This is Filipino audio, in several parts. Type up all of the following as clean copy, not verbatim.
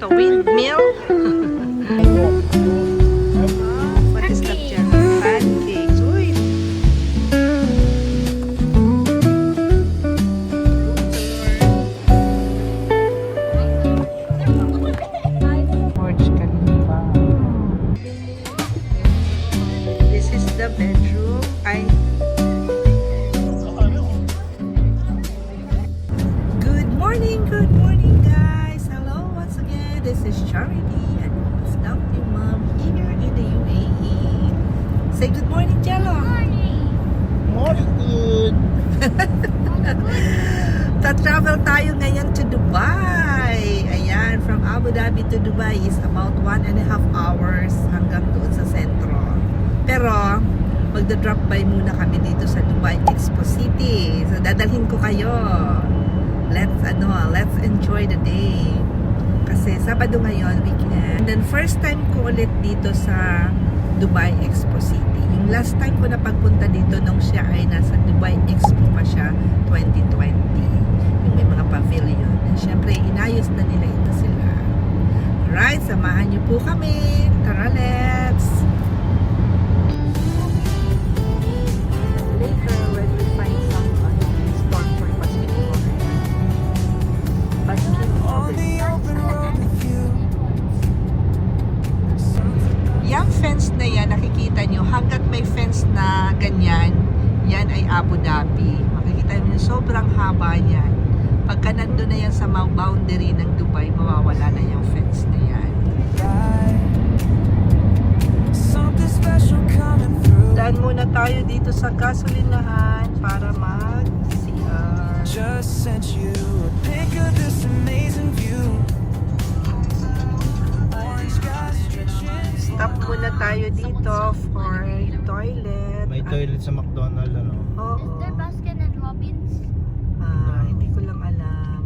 The windmill? What is that dyan? Pancakes. Uy! Burj Khalifa. This is the bedroom. Good morning guys. Hello once again. This is Charity and it's Dr. Mom here in the UAE. Say good morning, Jello. Morning, good. Ta-travel tayo ngayon to Dubai. Ayan, from Abu Dhabi to Dubai is about 1.5 hours hanggang doon sa sentro. Pero, magda-drop by muna kami dito sa Dubai Expo City. So, dadalhin ko kayo. Let's enjoy the day. Kasi Sabado ngayon, weekend. And then, first time ko ulit dito sa Dubai Expo City. Yung last time ko na pagpunta dito nung siya ay nasa Dubai Expo pa siya, 2020. Yung may mga pavilion. And syempre, inayos na nila ito sila. Alright, samahan niyo po kami. Tara, let's! Later, when we find some store for basketball. Yung fence na yan, nakikita nyo, hanggat may fence na ganyan, yan ay Abu Dhabi. Makikita nyo, sobrang haba yan. Pagka nandun na yan sa boundary ng Dubai, mawawala na yung fence na yan. Daan muna tayo dito sa gasolinahan para mag-CR. Just sent you a pic of this amazing view. Orange skies, stretching. Stop muna tayo dito for toilet. May toilet sa McDonald's, ano? Oo. Is there Baskin and Robbins? Hindi ko lang alam.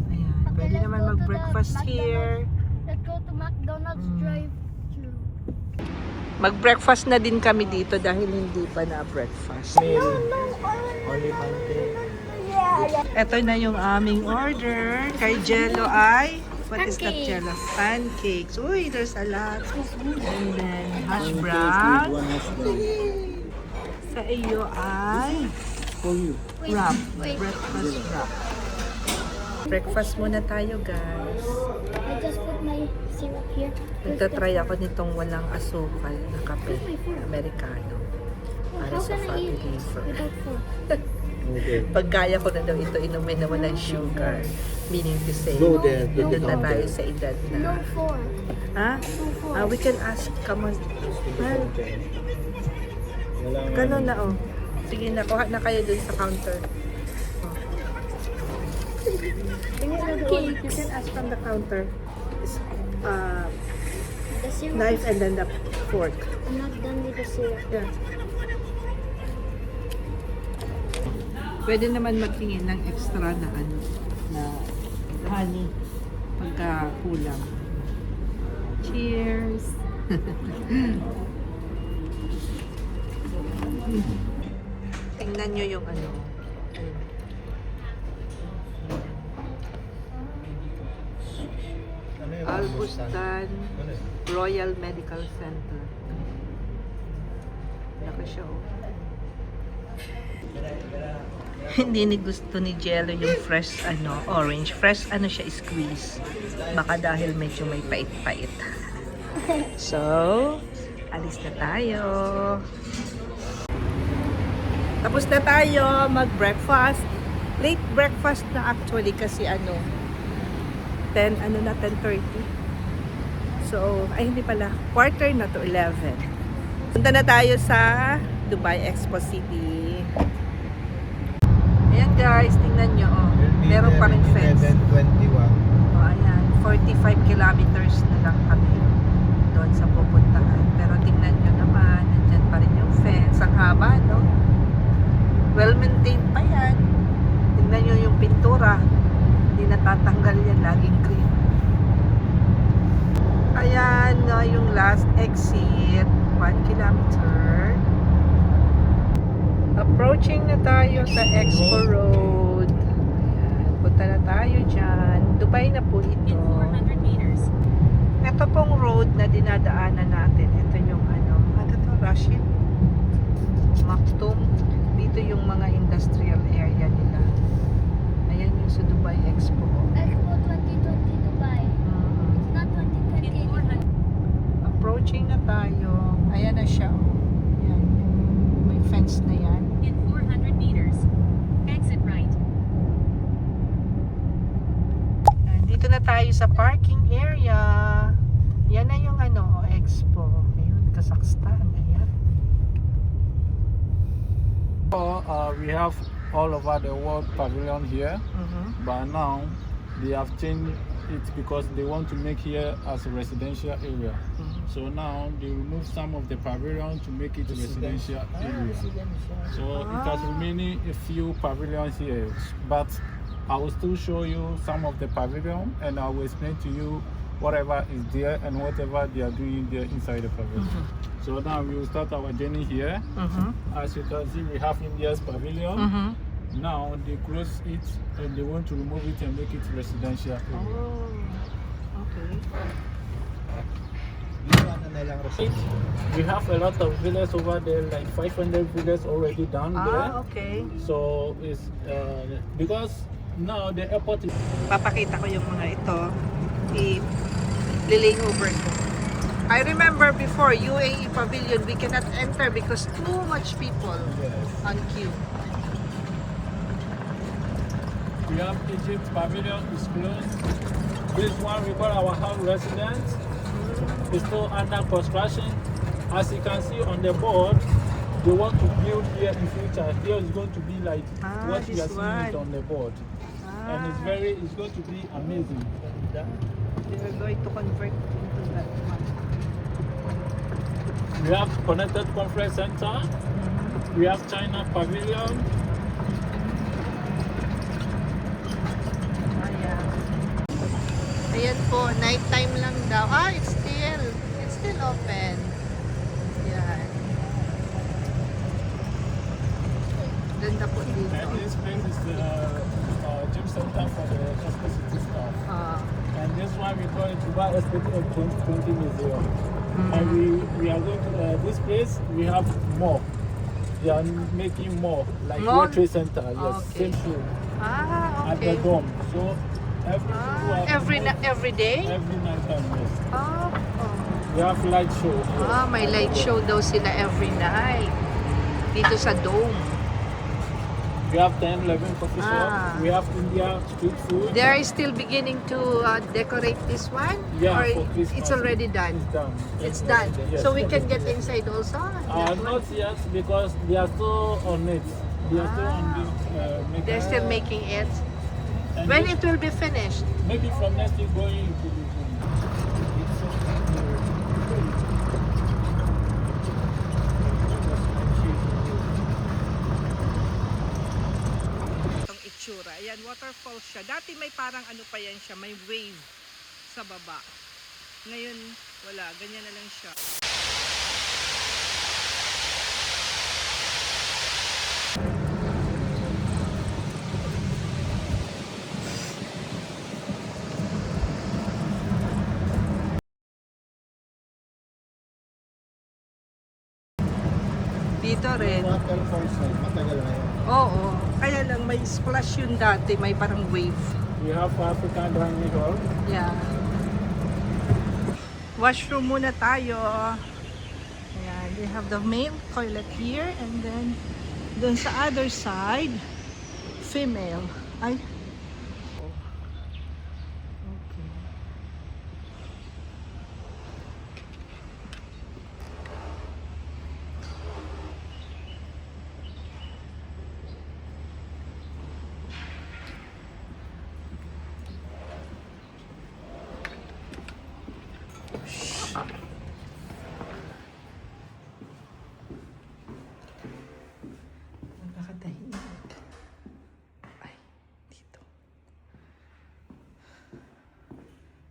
Ayan. Pwede let's naman go to the mag-breakfast McDonald's. here. Let's go to McDonald's drive-thru. Mag-breakfast na din kami dito dahil hindi pa na-breakfast. Only pancake. Yeah. Ito na yung aming order. Kay Jello ay, what is that, Pancakes. Jello? Pancakes. Uy, there's a lot. And then, hash One brown. hash brown. Sa iyo ay For you. Wait, wrap. wait. Breakfast wrap. Breakfast muna tayo, guys. I just put my syrup here. Nagtatry ako nitong walang asukal na kape. Americano. Para How sa can I eat family. without fork? Okay. Pag kaya ko na daw ito inumin na walang sugar. Meaning to say, Go there. Go nandun na down tayo there. sa edad No na. fork. Ha? No fork. We can ask, come on. Well, Wala nga. ganun na oh. Sige na, kuha na kayo dun sa counter. Oh. Tingin na doon. You can ask from the counter. The syrup. Knife and then the fork. I'm not done with the syrup. Yeah. Pwede naman magtingin ng extra na ano, na honey pagka kulang. Cheers! Tingnan nyo yung ano. Ano yun? Al Bustan Ano yun? Royal Medical Center. Laki siya oh. Hindi ni gusto ni Jello yung fresh orange. Fresh siya, squeeze. Baka dahil medyo may pait-pait. So, alis na tayo. Tapos na tayo mag-breakfast. Late breakfast na actually kasi 10:30. So, ay hindi pala, quarter na to 11. Punta na tayo sa Dubai Expo City. Ayan guys, tingnan nyo oh. Meron pa rin fence. 11:21. Oh, ayan, 45 kilometers na lang kami doon sa pupuntahan. Pero tingnan nyo naman, nandyan pa rin yung fence. Ang haba, no? Well-maintained pa yan. Tingnan nyo yung pintura. Hindi natatanggal yan, laging green. Ayan, yung last exit, 1 kilometer. Approaching na tayo sa Expo Road. Ayan, punta na tayo dyan. Dubai na po ito. 400 meters. pong road na dinadaanan natin. Ito yung ano to, Rashid? Maktoum. Dito yung mga industrial area nila. Ayan yung sa Dubai Expo. Expo 2020 Dubai. It's not 2020 anymore. Approaching na tayo. Ayan na siya. Ayan. May fence na yan. In 400 meters, exit right. Ayan, dito na tayo sa parking area. Yan na yung ano, Expo. Ayun, Kazakhstan. Ayan. We have all over the world pavilion here, but now they have changed it because they want to make here as a residential area. So now they remove some of the pavilion to make it residential area. So it has remaining a few pavilions here, but I will still show you some of the pavilion and I will explain to you whatever is there and whatever they are doing there inside the pavilion. So now we will start our journey here. As you can see, we have India's pavilion. Now they close it and they want to remove it and make it residential area. Oh, okay. We have a lot of villas over there, like 500 villas already down there. Okay. So it's because now the airport is Papakita ko yung mga ito. I-lay over ko. I remember before UAE Pavilion, we cannot enter because too much people on queue. we have Egypt pavilion is closed. This one we call our house residence. It's still under construction. As you can see on the board, they want to build here in future. Here is going to be like what you this are seeing it one. on the board. And it's going to be amazing. They're going to convert into that one. We have connected conference center. We have China pavilion. Ayan. Ayan po, night time lang daw. It's still open. Yan. Ganda po dito. And this place is the gym center for the City staff. And this one we call it Dubai Expo 2020 Museum. And we are going to this place. We have more. They are making more like More? World Trade Center. Yes, Okay. same show at Okay. the dome. So every Every day? every night time. Yes. Oh. We have light show. Yes. May light show daw sila every night. Dito sa Dome. We have 10-11 coffee shop. We have India street food. They are still beginning to decorate this one? Yeah, Or for Christmas. it's already done? It's done. It's done. Yes, So we can get everything. inside also? Not yet because they are still on it. They are still on this. They're still making it. And When this- it will be finished? maybe from next week going into the room. Itong itsura. Ayan, waterfall siya. Dati may parang ano pa yan siya, may wave sa baba. Ngayon, wala. Ganyan na lang siya. Dito rin. Matagal na yun. Oo. Kaya lang may splash yun dati. May parang wave. We have African Dining Hall. Yeah. Washroom muna tayo. Ayan. They have the male toilet here. And then, dun sa other side, female. Ay. Okay. Nakakatahimik. Ay, dito.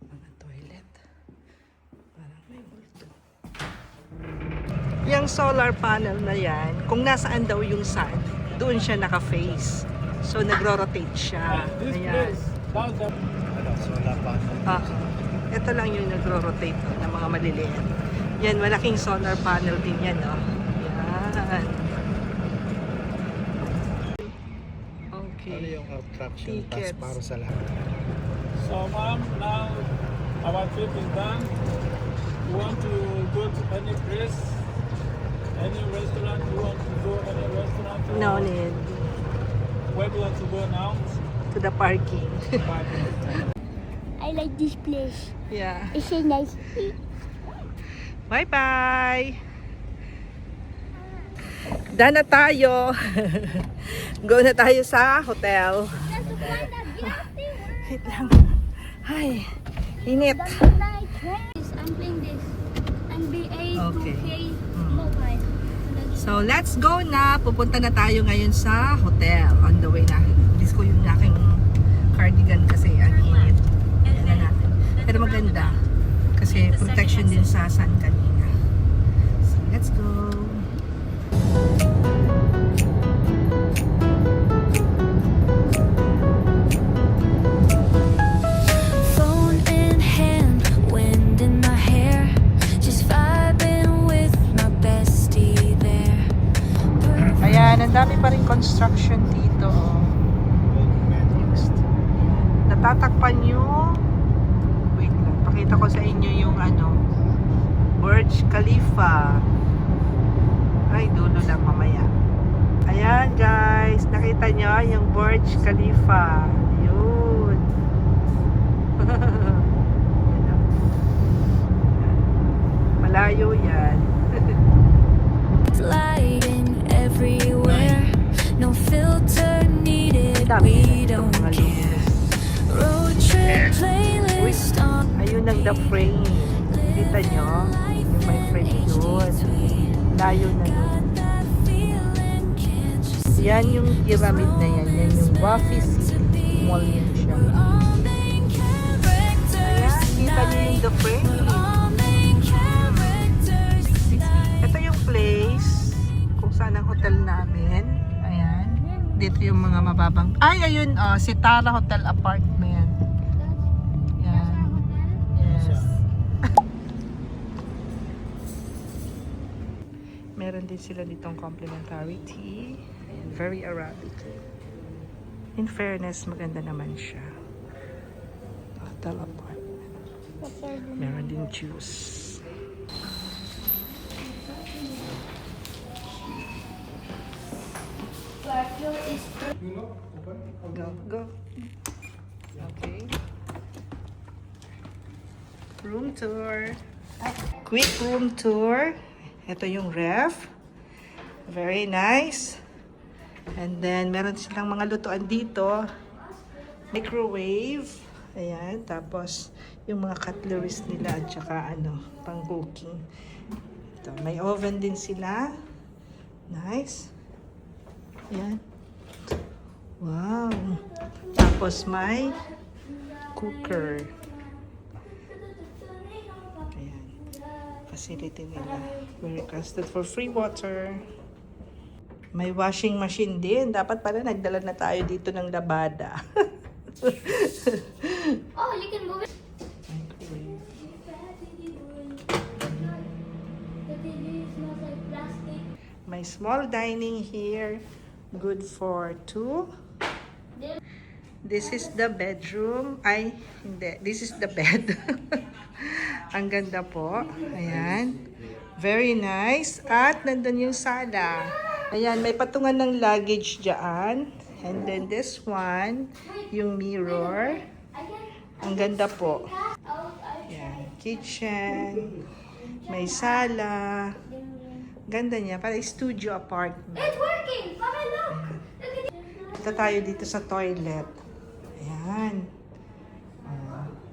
Mga toilet. Parang may multo. Yung solar panel na yan, kung nasaan daw yung sun, doon siya naka-face. So, nagro-rotate siya. This Ayan. place, that's the Ah, Ito lang yung nagro-rotate ng mga maliliit. Yan, malaking solar panel din yan, no? Yan. Okay. Yung attraction Tickets. pass para sa lahat. So, ma'am, now our trip is done. You want to go to any place, any restaurant? You want to go any restaurant? or No need. Where do you want to go now? To the parking. I like this place. Yeah. It's so nice. Bye-bye! Done na tayo. Go na tayo sa hotel. Wait lang. Ay, init. I'm playing this. NBA Okay. 2K mobile. So, let's go na. Pupunta na tayo ngayon sa hotel. On the way na. Bilis ko yung aking cardigan kasi ang init. Yan na natin. Pero maganda. Kasi protection din sa sun kanina. So, let's go. Phone in hand, wind in my hair, just vibing with my bestie there. Ayan, ang dami pa rin construction dito. Natatakpan yung wait lang, pakita ko sa inyo yung Burj Khalifa. Ay, dulo lang mamaya. Ayan guys, nakita nyo yung Burj Khalifa. Yun. Malayo yan. Lighting everywhere, no filter needed. Dami We itong don't mga care. luces. Road trip playlist on. Ayun ang the frame. Kita nyo? Yung may frame yun. Layo na yun. Got that feeling, can't you see? Yan yung pyramid na yan. Yan yung Wafi City Mall yan siya. All main characters Ayan, kita nyo yung the frame. all main characters tonight. Ito yung place kung saan ang hotel namin. Ayan. Dito yung mga mababang... Ay, ayun, Sitara Hotel Apartment. Yan. Yes. Meron din sila ditong complimentary tea. Ayan, very Arabic. In fairness, maganda naman siya. Hotel Apartment. Meron din juice. Go, go. Okay. Room tour. Quick room tour. Ito yung ref. Very nice. And then, meron silang mga lutuan dito. Microwave. Ayan. Tapos, yung mga cutleries nila at saka pang cooking. Ito, may oven din sila. Nice. Ayan. Wow. Tapos may cooker. Ayan. Facility nila. Very requested for free water. May washing machine din. Dapat pala nagdala na tayo dito ng labada. Oh, you can move it. Microwave. The TV smells like plastic. May small dining here. Good for 2. This is the bedroom. Ay, hindi. This is the bed. Ang ganda po. Ayan. Very nice. At nandun yung sala. Ayan, may patungan ng luggage dyan. And then this one, yung mirror. Ang ganda po. Ayan. Kitchen. May sala. Ganda niya. Parang studio apartment. It's working! Papa, look! Punta tayo dito sa toilet. Ayan.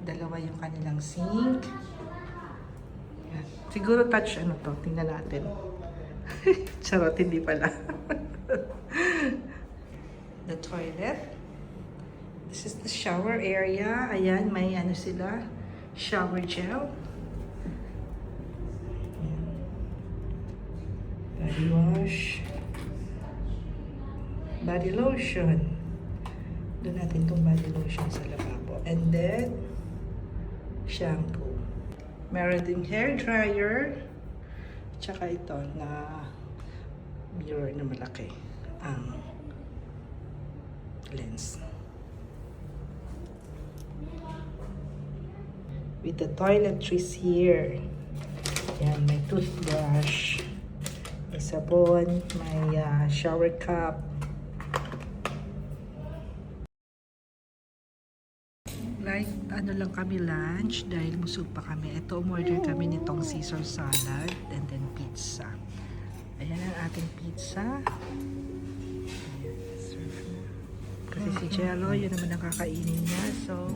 Dalawa yung kanilang sink. Ayan. Siguro touch to. Tingnan natin. Charot, hindi pala. The toilet. This is the shower area. Ayan, may sila. Shower gel. Ayan. Body wash. Body lotion. Doon natin itong body lotion sa lababo. And then, shampoo. Meron ding hair dryer. Tsaka ito na mirror na malaki ang lens. With the toiletries here. Yan, may toothbrush, may sabon, may shower cup. Like, ano lang kami lunch dahil busog pa kami. Ito, umorder kami nitong Caesar salad and then pizza. Ayan ang ating pizza. Ayan, serve na. Kasi si Jello, yun naman ang kakainin niya. So,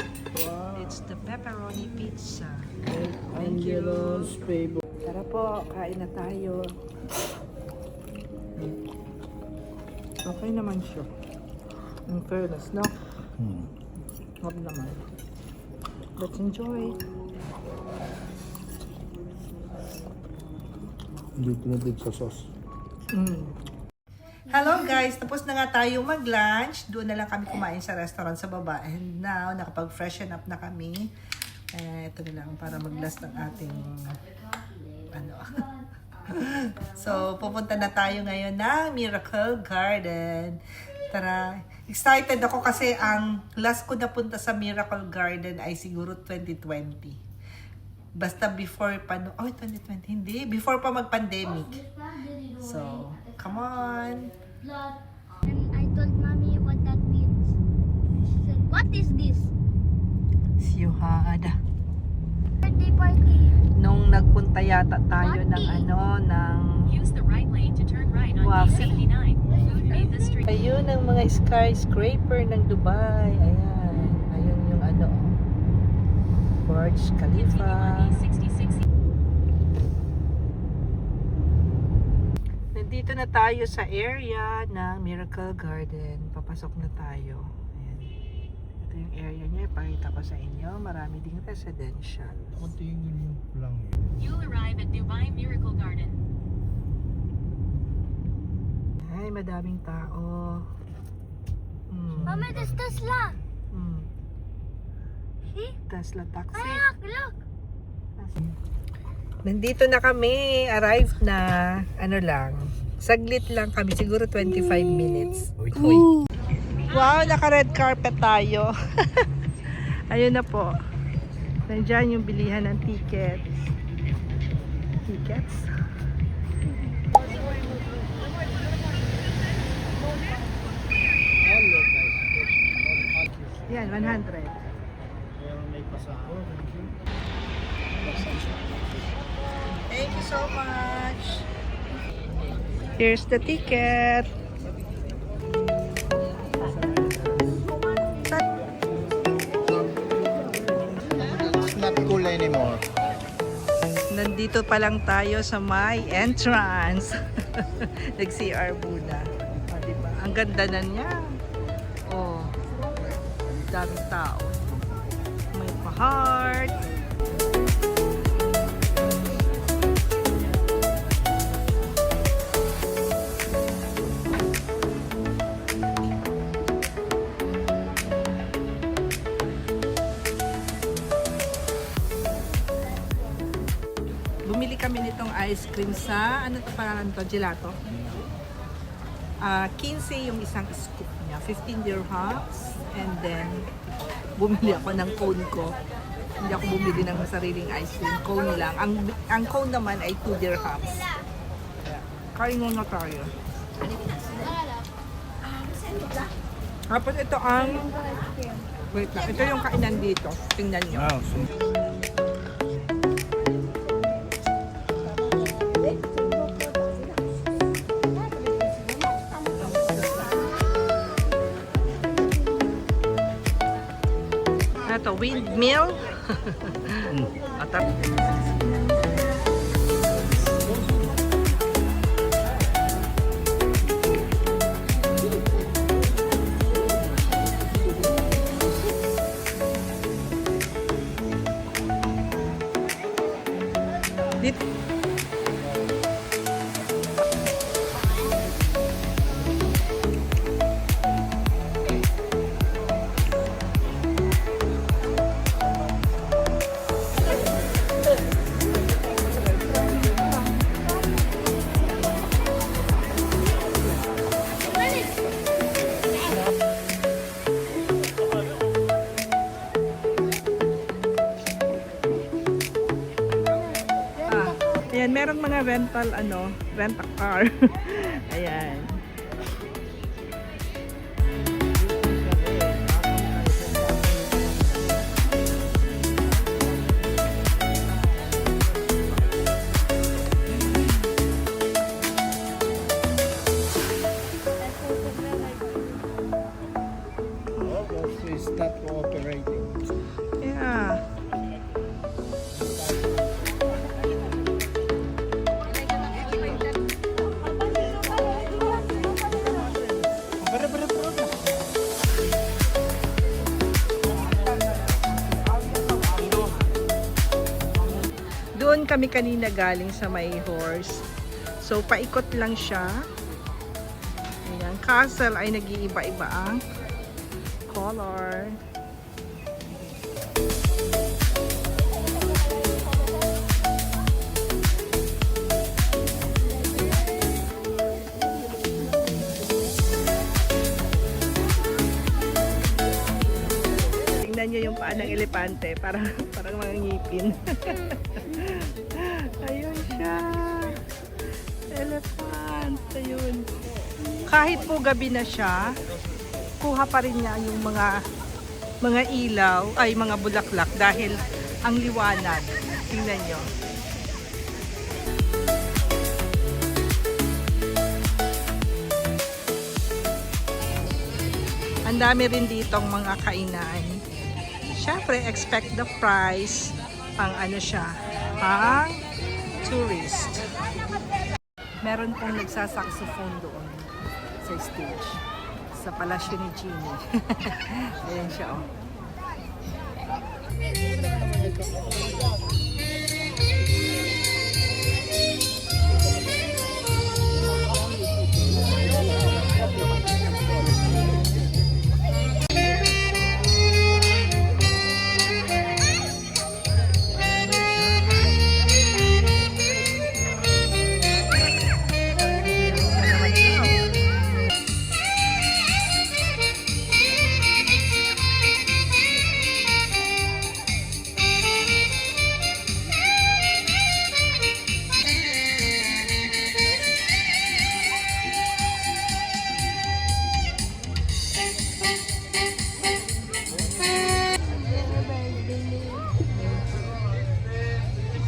it's the pepperoni pizza. Thank you. Tara po, kain na tayo. Okay naman siya. In fairness, no? Huwag naman. Let's enjoy. Hindi tinitig sa sauce. Hello guys! Tapos na nga tayo mag-lunch. Doon na lang kami kumain sa restaurant sa baba. And now, nakapag-freshen up na kami. Ito na lang para mag-last ng ating ano. So, pupunta na tayo ngayon ng Miracle Garden. Tara! Excited ako kasi ang last ko napunta sa Miracle Garden ay siguro 2020. Basta before pa, 2020, hindi. Before pa mag-pandemic. So, come on. And I told mommy what that means. She said, "What is this?" Siyuhada. Birthday party. Nung nagpunta yata tayo ng ng Use the right lane to turn right on Wafi. D79. Food made the street. Ayun ang mga skyscraper ng Dubai. Ayan. Ayun yung Burj Continue Khalifa. on E66. Nandito na tayo sa area ng Miracle Garden. Papasok na tayo. Ayan. Ito yung area niya. Ipakita ko sa inyo. Marami ding residential. You'll arrive at Dubai Miracle Garden. Ay, madaming tao. Mama, there's Tesla. See? Tesla taxi. Look. Nandito na kami. Arrived na. Ano lang. Saglit lang kami. Siguro 25 minutes. Uy. Wow, naka-red carpet tayo. Ayun na po. Nandiyan yung bilihan ng tickets. Tickets? Yan, 100. Thank you so much. Here's the ticket. It's not cool anymore. Nandito pa lang tayo sa my entrance. Nag-CR muna. O, diba? Ang ganda na niya. Oh, daming tao. May pa-heart. Bumili kami nitong ice cream sa, ano to parang to, gelato? 15 yung isang scoop niya, 15 dirhams. And then, bumili ako ng cone ko. Hindi ako bumili ng sariling ice cream, cone lang. Ang cone naman ay 2 dirhams. Kain na tayo. Tapos ito ang, wait lang, ito yung kainan dito. Tingnan nyo. Ito, windmill. Atap. Dito. Ayan, merong mga rent a car. Ayan. It's not cooperating. Yeah. Doon kami kanina galing sa may horse. So, paikot lang siya. Ayan. Castle ay nag-iiba-iba ang color. Tingnan nyo yung paa ng elepante. Parang mga ngipin. Ayun siya. Elephant. Ayun. Kahit po gabi na siya, kuha pa rin niya yung mga ilaw, ay mga bulaklak dahil ang liwanag. Tingnan nyo. Ang dami rin ditong mga kainan. Siyempre, expect the price. Pang siya, pang tourist. Meron pong nagsasaxophone doon sa stage. Sa palasyo ni Genie. Ayan siya, oh.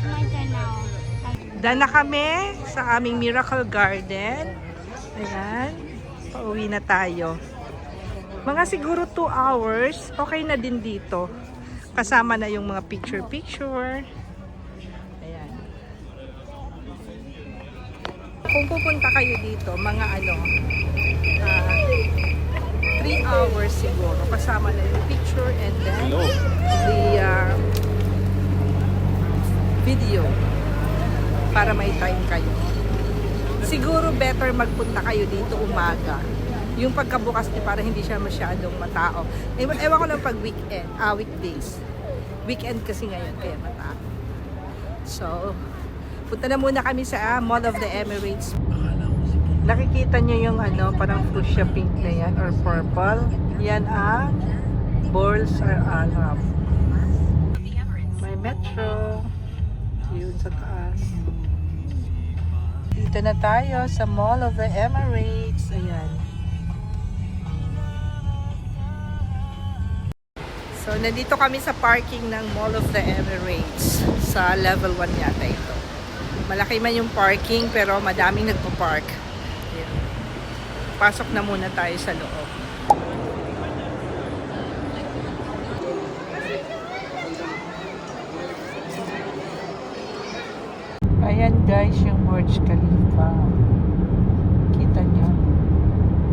My turn now. Done na kami sa aming Miracle Garden. Ayan. Pauwi na tayo. Mga siguro 2 hours. Okay na din dito. Kasama na yung mga picture-picture. Ayan. Kung pupunta kayo dito, mga 3 hours siguro. Kasama na yung picture and then the video para may time kayo. Siguro better magpunta kayo dito umaga. Yung pagkabukas niya para hindi siya masyadong matao. Ewan ko lang pag weekdays. Weekend kasi ngayon kaya matao. So, punta na muna kami sa Mall of the Emirates. Nakikita niyo yung parang fuchsia pink na yan or purple. Yan ang Burj Al Arab. The Emirates. May metro. Yun sa taas. Dito na tayo sa Mall of the Emirates. Ayan. So, nandito kami sa parking ng Mall of the Emirates. Sa level 1 yata ito. Malaki man yung parking pero madaming nagpo-park. Ayan. Pasok na muna tayo sa loob. Ayan guys, yung Burj Khalifa. Kita nyo?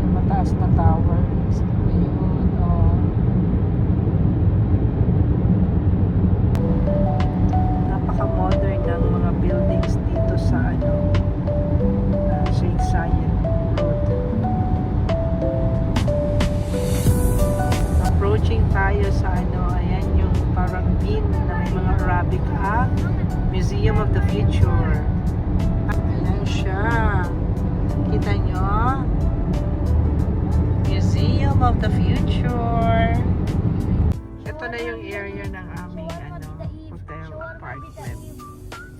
Yung mataas na towers. Ayun, oh. Napaka-modern ng mga buildings dito sa Sheikh Zayed Road. Approaching tayo sa ayan yung parang bin na may mga Arabic Museum of the Future. Ayan siya. Kita nyo? Museum of the Future. Ito na yung area ng aming hotel apartment.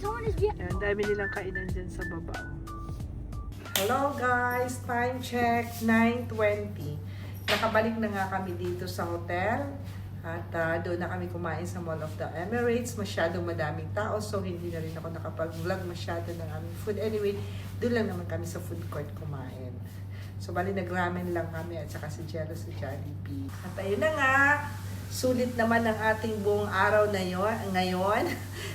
Someone Ayan, dami nilang kainan dyan sa baba. Hello guys! Time check, 9:20. Nakabalik na nga kami dito sa hotel. At doon na kami kumain sa Mall of the Emirates. Masyadong madaming tao, so hindi na rin ako nakapag-vlog masyado ng aming food. Anyway, doon lang naman kami sa food court kumain. So, bali nag-ramen lang kami at saka si Jello sa Jollibee. At ayun na nga, sulit naman ang ating buong araw na ngayon.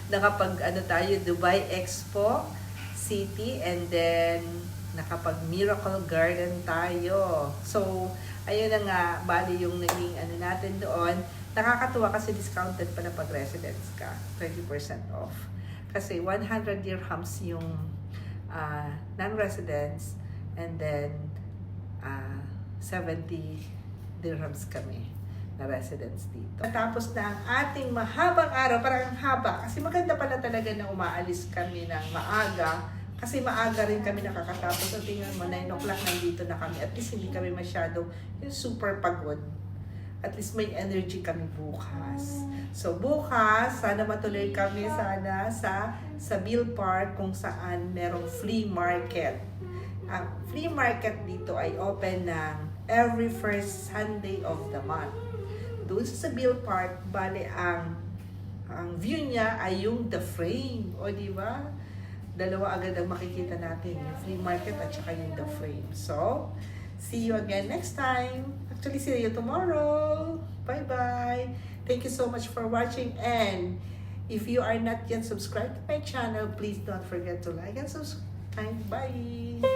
Nakapag tayo, Dubai Expo City, and then nakapag Miracle Garden tayo. So, ayun na nga, bali yung naging natin doon. Nakakatuwa kasi discounted pa na pag residence ka. 20% off. Kasi 100 dirhams yung non-residence, and then 70 dirhams kami na residence dito. Tapos na ang ating mahabang araw, parang ang haba. Kasi maganda pala talaga na umaalis kami ng maaga. Kasi maaga rin kami nakakatapos. So, tingnan mo, 9 o'clock nandito na kami. At least hindi kami masyado yung super pagod. At least may energy kami bukas. So, bukas, sana matuloy kami sana sa Bill Park kung saan merong flea market. Ang flea market dito ay open ng every first Sunday of the month. Doon sa Bill Park, bali ang view niya ay yung The Frame. O, di ba? Dalawa agad ang makikita natin, yung flea market at saka yung The Frame. So, see you again next time. Actually, see you tomorrow. Bye-bye. Thank you so much for watching, and if you are not yet subscribed to my channel, please don't forget to like and subscribe. Bye!